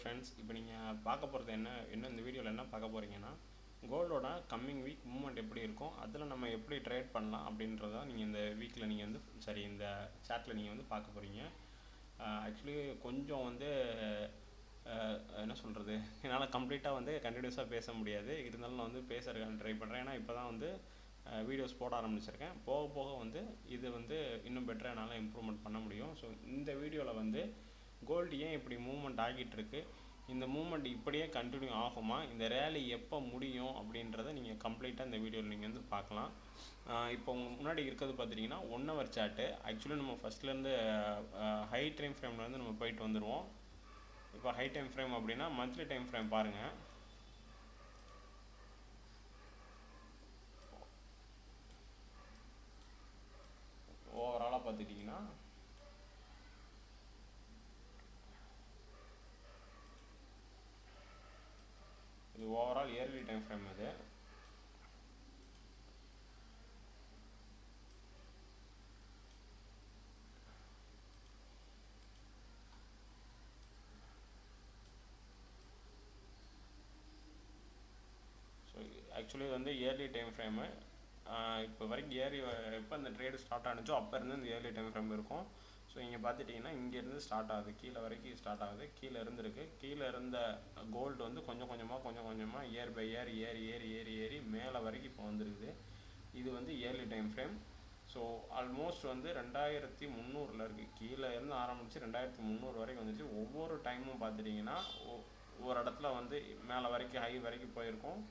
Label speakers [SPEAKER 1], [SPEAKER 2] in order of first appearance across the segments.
[SPEAKER 1] Friends, இப்போ நீங்கள் பார்க்க போகிறது இந்த வீடியோவில் என்ன பார்க்க போகிறீங்கன்னா, கோல்டோட கம்மிங் வீக் மூவ்மெண்ட் எப்படி இருக்கும், அதில் நம்ம எப்படி ட்ரேட் பண்ணலாம் அப்படின்றத நீங்கள் இந்த வீக்கில் நீங்கள் இந்த சாட்டில் நீங்கள் பார்க்க போகிறீங்க. ஆக்சுவலி கொஞ்சம் என்ன சொல்கிறது, என்னால் கம்ப்ளீட்டாக கண்டினியூஸாக பேச முடியாது. இருந்தாலும் நான் பேசுறதுக்கு ட்ரை பண்ணுறேன். ஏன்னா இப்போ தான் வீடியோஸ் போட ஆரம்பிச்சிருக்கேன். போக போக இது இன்னும் பெட்டராக என்னால் இம்ப்ரூவ்மெண்ட் பண்ண முடியும். ஸோ இந்த வீடியோவில் கோல்டு ஏன் இப்படி மூவ்மெண்ட் ஆகிட்டு இருக்கு, இந்த மூவ்மெண்ட் இப்படியே கண்டினியூ ஆகுமா, இந்த ரேலி எப்போ முடியும் அப்படின்றத நீங்கள் கம்ப்ளீட்டாக இந்த வீடியோவில் நீங்கள் பார்க்கலாம். இப்போ முன்னாடி இருக்கிறது பார்த்துட்டிங்கன்னா 1 ஹவர் சார்ட்டு. ஆக்சுவலி நம்ம ஃபஸ்ட்லேருந்து ஹை டைம் ஃப்ரேம்லேருந்து நம்ம போயிட்டு வந்துடுவோம். இப்போ ஹை டைம் ஃப்ரேம் அப்படின்னா மந்த்லி டைம் ஃப்ரேம் பாருங்கள். ஓவராலாக பார்த்துட்டிங்கன்னா இது ஓவரால் இயர்லி டைம் ஃப்ரேம். இது so actually yearly time frame. இப்போ வரைக்கும் எப்போ அந்த ட்ரேடு ஸ்டார்ட் ஆனிச்சோ அப்போ இருந்து இந்த இயர்லி டைம் ஃப்ரேம் இருக்கும். ஸோ இங்கே பார்த்துட்டிங்கன்னா இங்கேருந்து ஸ்டார்ட் ஆகுது, கீழே வரைக்கும் ஸ்டார்ட் ஆகுது. கீழே இருந்துருக்கு, கீழே இருந்த கோல்டு கொஞ்சம் கொஞ்சமாக இயர் பை இயர் ஏறி மேலே வரைக்கும் இப்போ வந்துருக்குது. இது yearly time frame. So almost 2300 இருக்குது. கீழே இருந்து ஆரம்பித்து 2300 வரைக்கும் வந்துச்சு. ஒவ்வொரு டைமும் பார்த்துட்டிங்கன்னா ஒரு இடத்துல மேலே வரைக்கும் ஹை வரைக்கும் போயிருக்கும்.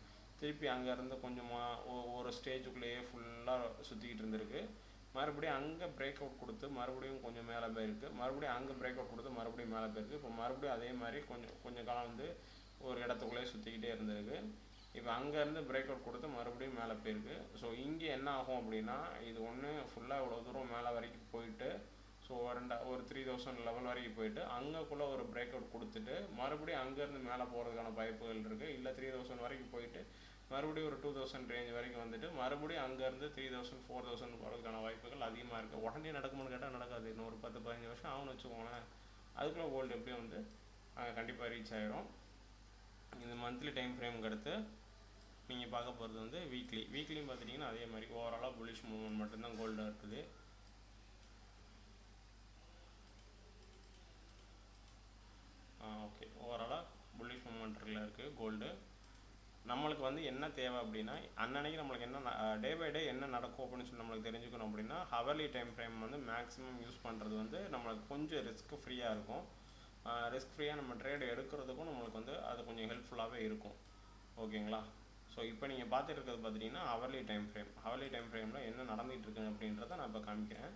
[SPEAKER 1] திருப்பி அங்கேருந்து கொஞ்சமாக ஒரு ஸ்டேஜுக்குள்ளேயே ஃபுல்லாக சுற்றிக்கிட்டு இருந்திருக்கு. மறுபடியும் அங்கே பிரேக் அவுட் கொடுத்து மறுபடியும் கொஞ்சம் மேலே போயிருக்கு. மறுபடியும் அங்கே பிரேக் அவுட் கொடுத்து மறுபடியும் மேலே போயிருக்கு. இப்போ மறுபடியும் அதே மாதிரி கொஞ்சம் காலம் ஒரு இடத்துக்குள்ளேயே சுற்றிக்கிட்டே இருந்திருக்கு. இப்போ அங்கேருந்து பிரேக் அவுட் கொடுத்து மறுபடியும் மேலே போயிருக்கு. ஸோ இங்கே என்ன ஆகும் அப்படின்னா, இது ஒன்று ஃபுல்லாக இவ்வளோ தூரம் மேலே வரைக்கும் போயிட்டு, ஸோ ஒரு 3000 லெவல் வரைக்கும் போயிட்டு அங்கேக்குள்ளே ஒரு பிரேக் அவுட் கொடுத்துட்டு மறுபடியும் அங்கேருந்து மேலே போகிறதுக்கான வாய்ப்புகள் இருக்குது. இல்லை 3000 வரைக்கும் போயிட்டு மறுபடியும் ஒரு 2000 ரேஞ்ச் வரைக்கும் மறுபடியும் அங்கேருந்து 3000 4000 போகிறதுக்கான வாய்ப்புகள் அதிகமாக இருக்குது. உடனே நடக்குமான்னு கேட்டால் நடக்காது. இன்னும் ஒரு 10-15 வருஷம் ஆகும்னு வச்சுக்கோங்களேன். அதுக்குள்ளே கோல்டு எப்படியும் கண்டிப்பாக ரீச் ஆகிடும். இந்த மந்த்லி டைம் ஃப்ரேமுக்கு அடுத்து நீங்கள் பார்க்க போகிறது வீக்லியும் பார்த்துட்டிங்கன்னா அதே மாதிரி ஓவராலாக புல்லிஷ் மூவ்மெண்ட் மட்டும்தான் கோல்டாக இருக்குது. ஓகே, ஓவராலாக புல்லிஷ் மூவ்மெண்ட்டில் இருக்குது கோல்டு. நம்மளுக்கு என்ன தேவை அப்படின்னா, அன்னன்னைக்கு நம்மளுக்கு என்ன டே பை டே என்ன நடக்கும் அப்படின்னு சொல்லி நம்மளுக்கு தெரிஞ்சுக்கணும் அப்படின்னா, hourly time frame maximum use பண்ணுறது நம்மளுக்கு கொஞ்சம் ரிஸ்க் ஃப்ரீயாக இருக்கும். ரிஸ்க் ஃப்ரீயாக நம்ம ட்ரேடு எடுக்கிறதுக்கும் நம்மளுக்கு அது கொஞ்சம் ஹெல்ப்ஃபுல்லாகவே இருக்கும். ஓகேங்களா? ஸோ இப்போ நீங்கள் பார்த்துட்டு இருக்கிறது பார்த்துட்டிங்கன்னா hourly time frame. Hourly time ஃப்ரேமில் என்ன நடந்துகிட்டு இருக்குது அப்படின்றத நான் இப்போ காமிக்கிறேன்.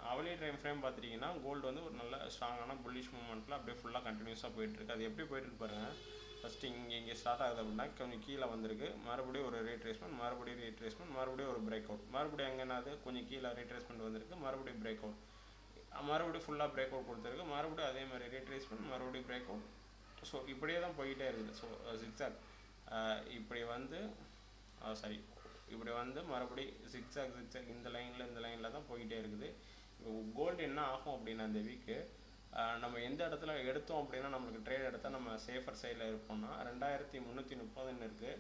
[SPEAKER 1] ஹவர்லி டைம் ஃப்ரேம் பார்த்துட்டிங்கன்னா கோல்டு ஒரு நல்ல ஸ்ட்ராங்கான புல்லிஷ் மூவ்மெண்ட்டில் அப்படியே ஃபுல்லாக கண்டினியூஸாக போயிட்டுருக்கு. அது எப்படி போயிட்டு பாருங்கள். ஃபஸ்ட்டு இங்கே ஸ்டார்ட் ஆகுது அப்படின்னா கொஞ்சம் கீழே வந்திருக்கு. மறுபடியும் ஒரு ரீட்ரேஸ்மெண்ட், மறுபடியும் ஒரு பிரேக் அவுட், மறுபடியும் அங்கே என்னது கொஞ்சம் கீழே ரீட்ரேஸ்மெண்ட் வந்திருக்கு, மறுபடியும் பிரேக் அவுட், மறுபடியும் ஃபுல்லாக பிரேக் அவுட் கொடுத்துருக்கு, மறுபடியும் அதே மாதிரி ரீட்ரேஸ்மெண்ட், மறுபடியும் பிரேக் அவுட். ஸோ இப்படியே தான் போய்கிட்டே இருக்குது. ஸோ ஜிக்ஸாக் இப்படி மறுபடியும் ஜிக்ஸாக் இந்த லைனில் தான் போய்கிட்டே இருக்குது. இப்போ கோல்டு என்ன ஆகும் அப்படின்னா, இந்த வீக்கு நம்ம எந்த இடத்துல எடுத்தோம் அப்படின்னா நம்மளுக்கு ட்ரேட் எடுத்தால் நம்ம சேஃபர் சைடில் இருப்போம்னா 2330 இருக்குது.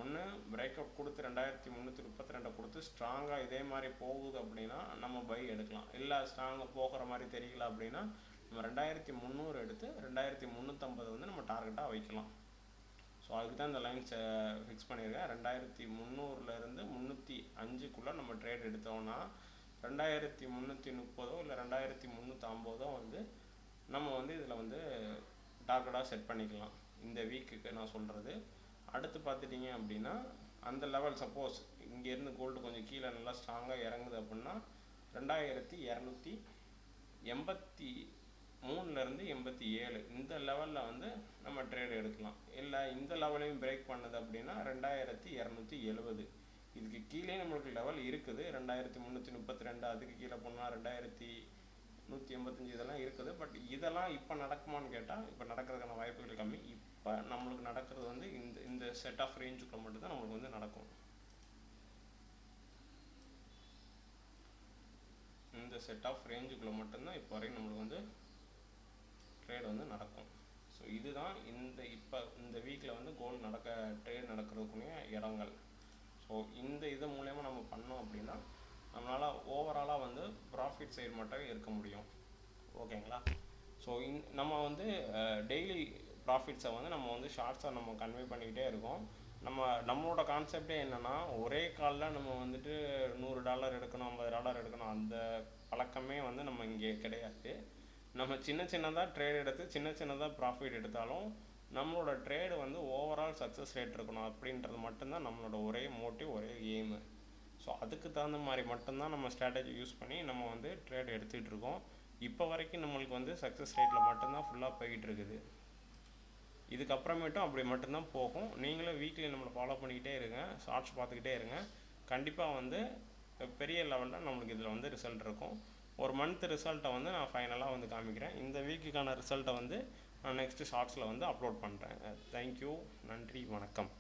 [SPEAKER 1] ஒன்று பிரேக் அவுட் கொடுத்து 2332 கொடுத்து ஸ்ட்ராங்காக இதே மாதிரி போகுது அப்படின்னா நம்ம பை எடுக்கலாம். இல்லை ஸ்ட்ராங்காக போகிற மாதிரி தெரியல அப்படின்னா நம்ம 2300 எடுத்து 2350 நம்ம டார்கெட்டாக வைக்கலாம். ஸோ அதுக்கு தான் இந்த லைன்ஸ் ஃபிக்ஸ் பண்ணியிருக்கேன். 2300லேருந்து 305க்குள்ளே நம்ம ட்ரேட் எடுத்தோம்னா 2330 இல்லை 2350 நம்ம இதில் டார்கெட்டாக செட் பண்ணிக்கலாம். இந்த வீக்குக்கு நான் சொல்கிறது. அடுத்து பார்த்துட்டிங்க அப்படின்னா அந்த லெவல் சப்போஸ் இங்கேருந்து கோல்டு கொஞ்சம் கீழே நல்லா ஸ்ட்ராங்காக இறங்குது அப்படின்னா 2283லேருந்து 87 இந்த லெவலில் நம்ம ட்ரேடு எடுக்கலாம். இல்லை இந்த லெவலையும் பிரேக் பண்ணுது அப்படின்னா 2270. இதுக்கு கீழே நம்மளுக்கு லெவல் இருக்குது 2332. அதுக்கு கீழே போனால் 2185 இதெல்லாம் இருக்குது. பட் இதெல்லாம் இப்போ நடக்குமான்னு கேட்டால் இப்போ நடக்கிறதுக்கான வாய்ப்புகள் கம்மி. இப்போ நம்மளுக்கு நடக்கிறது இந்த செட் ஆஃப் ரேஞ்சுக்குள்ள மட்டும்தான் நம்மளுக்கு நடக்கும். இந்த செட் ஆஃப் ரேஞ்சுக்குள்ளே மட்டும்தான் இப்போ வரைக்கும் நம்மளுக்கு ட்ரேட் நடக்கும். ஸோ இதுதான் இந்த வீக்கில் வந்து ட்ரேட் நடக்கிறதுக்குரிய இடங்கள். ஸோ இந்த இது மூலயமா நம்ம பண்ணோம் அப்படின்னா நம்மளால் ஓவராலாக வந்து ப்ராஃபிட் சைடு மட்டும் இருக்க முடியும். ஓகேங்களா? ஸோ நம்ம வந்து டெய்லி ப்ராஃபிட்ஸை வந்து நம்ம வந்து ஷார்ட்ஸாக நம்ம கன்வே பண்ணிக்கிட்டே இருக்கோம். நம்மளோட கான்செப்டே என்னென்னா, ஒரே காலில் நம்ம வந்துட்டு $100 எடுக்கணும், $50 எடுக்கணும், அந்த பழக்கமே வந்து நம்ம இங்கே கிடையாது. நம்ம சின்னதாக ட்ரேட் எடுத்து சின்னதாக ப்ராஃபிட் எடுத்தாலும் நம்மளோட ட்ரேடு வந்து ஓவரால் சக்ஸஸ் ரேட் இருக்கணும் அப்படின்றது மட்டும்தான் நம்மளோட ஒரே மோட்டிவ், ஒரே எய்மு. ஸோ அதுக்கு தகுந்த மாதிரி மட்டும்தான் நம்ம ஸ்ட்ராட்டஜி யூஸ் பண்ணி நம்ம வந்து ட்ரேட் எடுத்துகிட்டு இருக்கோம். இப்போ வரைக்கும் நம்மளுக்கு வந்து சக்ஸஸ் ரேட்டில் மட்டும்தான் ஃபுல்லாக போய்கிட்டு இருக்குது. இதுக்கப்புறமேட்டும் அப்படி மட்டும்தான் போகும். நீங்களும் வீக்லி நம்மளை ஃபாலோ பண்ணிக்கிட்டே இருங்க, ஷார்ட்ஸ் பார்த்துக்கிட்டே இருங்க. கண்டிப்பாக வந்து பெரிய லெவலில் நம்மளுக்கு இதில் வந்து ரிசல்ட் இருக்கும். ஒரு மந்த் ரிசல்ட்டை வந்து நான் ஃபைனலாக வந்து காமிக்கிறேன். இந்த வீக்குக்கான ரிசல்ட்டை வந்து நான் நெக்ஸ்ட்டு ஷார்ட்ஸில் வந்து அப்லோட் பண்ணுறேன். தேங்க்யூ, நன்றி, வணக்கம்.